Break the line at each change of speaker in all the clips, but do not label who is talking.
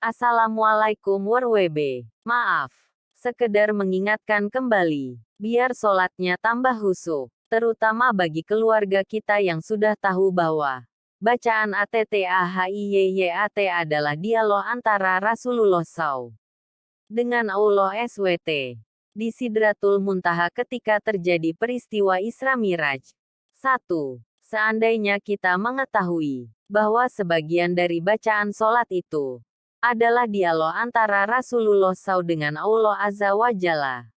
Assalamualaikum WB. Maaf. Sekedar mengingatkan kembali. Biar sholatnya tambah khusyuk. Terutama bagi keluarga kita yang sudah tahu bahwa bacaan ATTAHIYYAT adalah dialog antara Rasulullah SAW dengan Allah SWT. Di Sidratul Muntaha ketika terjadi peristiwa Isra Miraj. 1. Seandainya kita mengetahui bahwa sebagian dari bacaan sholat itu adalah dialog antara Rasulullah SAW dengan Allah Azza wa Jalla,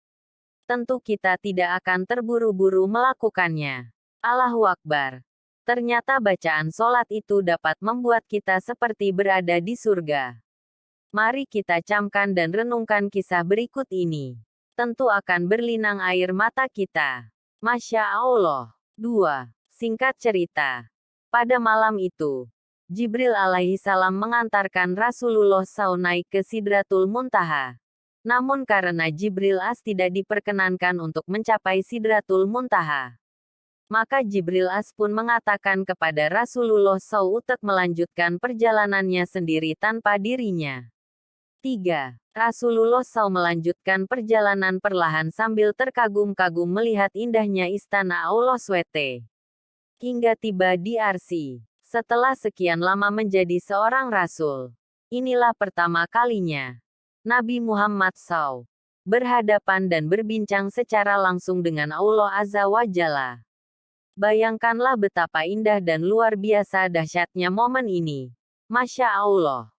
tentu kita tidak akan terburu-buru melakukannya. Allahu Akbar. Ternyata bacaan sholat itu dapat membuat kita seperti berada di surga. Mari kita camkan dan renungkan kisah berikut ini. Tentu akan berlinang air mata kita. Masya Allah. 2. Singkat cerita. Pada malam itu, Jibril alaihissalam mengantarkan Rasulullah SAW naik ke Sidratul Muntaha. Namun karena Jibril tidak diperkenankan untuk mencapai Sidratul Muntaha, maka Jibril pun mengatakan kepada Rasulullah SAW untuk melanjutkan perjalanannya sendiri tanpa dirinya. 3. Rasulullah SAW melanjutkan perjalanan perlahan sambil terkagum-kagum melihat indahnya istana Allah SWT. Hingga tiba di Arsy. Setelah sekian lama menjadi seorang rasul, inilah pertama kalinya Nabi Muhammad SAW berhadapan dan berbincang secara langsung dengan Allah Azza wa Jalla. Bayangkanlah betapa indah dan luar biasa dahsyatnya momen ini. Masya Allah.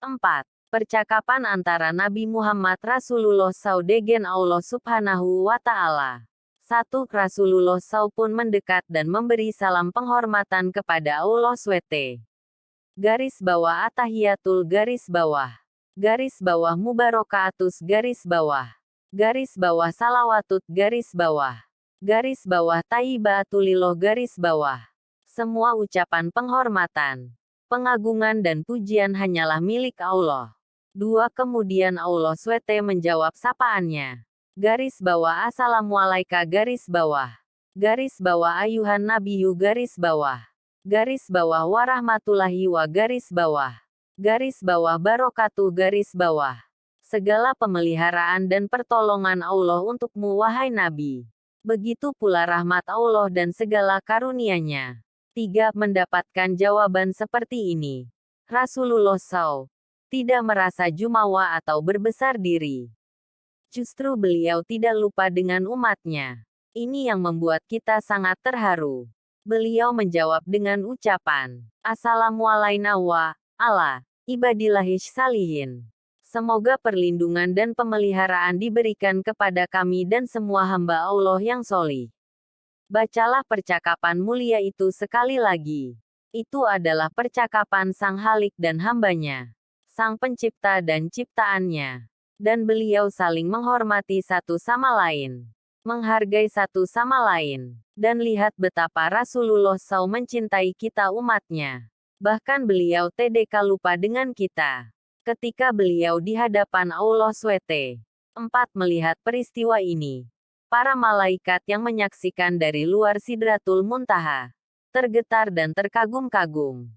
4. Percakapan antara Nabi Muhammad Rasulullah SAW dengan Allah Subhanahu wa Ta'ala. 1. Rasulullah SAW pun mendekat dan memberi salam penghormatan kepada Allah SWT. Garis bawah Atahiyatul garis bawah Mubarakatus garis bawah Salawatut garis bawah Tayyibatulillah garis bawah. Semua ucapan penghormatan, pengagungan dan pujian hanyalah milik Allah. 2. Kemudian Allah SWT menjawab sapaannya. Garis bawah Assalamualaikum garis bawah ayuhan nabiyyu garis bawah warahmatullahi wa garis bawah barokatuh garis bawah. Segala pemeliharaan dan pertolongan Allah untukmu wahai Nabi. Begitu pula rahmat Allah dan segala karunia-Nya. 3. Mendapatkan jawaban seperti ini, Rasulullah SAW tidak merasa jumawa atau berbesar diri. Justru beliau tidak lupa dengan umatnya. Ini yang membuat kita sangat terharu. Beliau menjawab dengan ucapan, Assalamualaikum wa ala ibadillahish salihin. Semoga perlindungan dan pemeliharaan diberikan kepada kami dan semua hamba Allah yang solih. Bacalah percakapan mulia itu sekali lagi. Itu adalah percakapan Sang Halik dan hambanya, Sang Pencipta dan ciptaannya. Dan beliau saling menghormati satu sama lain, menghargai satu sama lain, dan lihat betapa Rasulullah SAW mencintai kita umatnya. Bahkan beliau TDK lupa dengan kita ketika beliau di hadapan Allah SWT. 4. Melihat peristiwa ini, para malaikat yang menyaksikan dari luar Sidratul Muntaha tergetar dan terkagum-kagum.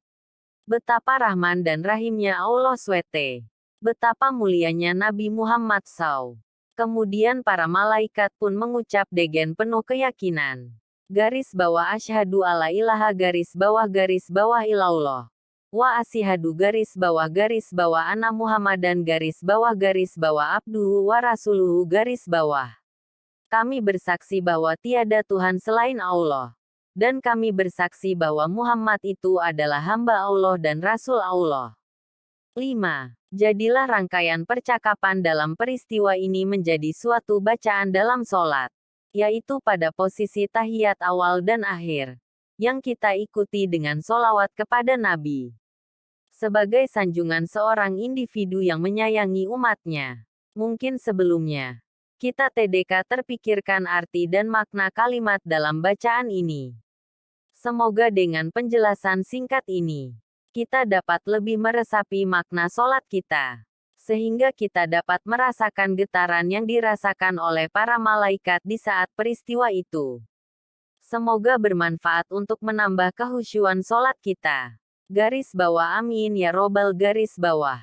Betapa rahman dan rahimnya Allah SWT. Betapa mulianya Nabi Muhammad SAW. Kemudian para malaikat pun mengucap dengan penuh keyakinan. Garis bawah asyhadu alla ilaha garis bawah ilallah. Wa asyhadu garis bawah anna Muhammadan garis bawah abduhu wa rasuluhu garis bawah. Kami bersaksi bahwa tiada Tuhan selain Allah. Dan kami bersaksi bahwa Muhammad itu adalah hamba Allah dan Rasul Allah. 5. Jadilah rangkaian percakapan dalam peristiwa ini menjadi suatu bacaan dalam sholat, yaitu pada posisi tahiyat awal dan akhir, yang kita ikuti dengan sholawat kepada Nabi. Sebagai sanjungan seorang individu yang menyayangi umatnya. Mungkin sebelumnya, kita TDK terpikirkan arti dan makna kalimat dalam bacaan ini. Semoga dengan penjelasan singkat ini, kita dapat lebih meresapi makna sholat kita, sehingga kita dapat merasakan getaran yang dirasakan oleh para malaikat di saat peristiwa itu. Semoga bermanfaat untuk menambah kehusyuan sholat kita. Garis bawah amin ya robbal garis bawah.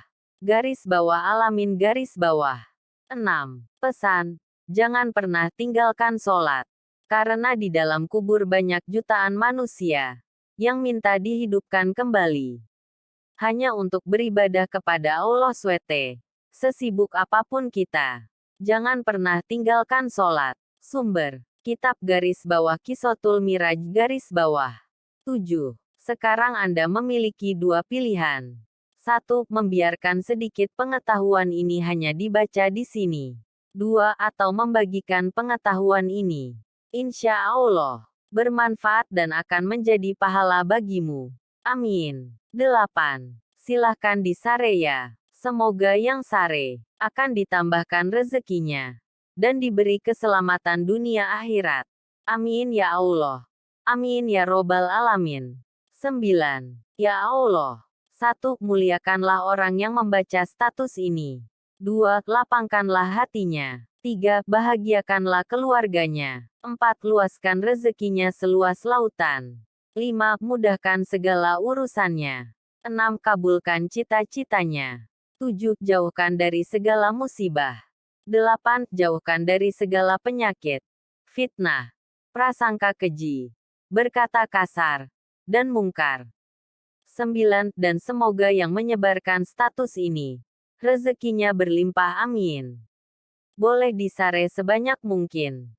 Garis bawah alamin garis bawah. 6. Pesan. Jangan pernah tinggalkan sholat. Karena di dalam kubur banyak jutaan manusia yang minta dihidupkan kembali. Hanya untuk beribadah kepada Allah SWT. Sesibuk apapun kita. Jangan pernah tinggalkan sholat. Sumber. Kitab garis bawah Qisatul Miraj garis bawah. 7. Sekarang Anda memiliki dua pilihan. 1. Membiarkan sedikit pengetahuan ini hanya dibaca di sini. 2. Atau membagikan pengetahuan ini. Insya Allah, bermanfaat dan akan menjadi pahala bagimu. Amin. 8. Silahkan disare ya. Semoga yang sare akan ditambahkan rezekinya dan diberi keselamatan dunia akhirat. Amin ya Allah. Amin ya robbal alamin. 9. Ya Allah. 1. Muliakanlah orang yang membaca status ini. 2. Lapangkanlah hatinya. 3. Bahagiakanlah keluarganya. 4. Luaskan rezekinya seluas lautan. 5. Mudahkan segala urusannya. 6. Kabulkan cita-citanya. 7. Jauhkan dari segala musibah. 8. Jauhkan dari segala penyakit, fitnah, prasangka keji, berkata kasar, dan mungkar. 9. Dan semoga yang menyebarkan status ini, rezekinya berlimpah amin. Boleh disare sebanyak mungkin.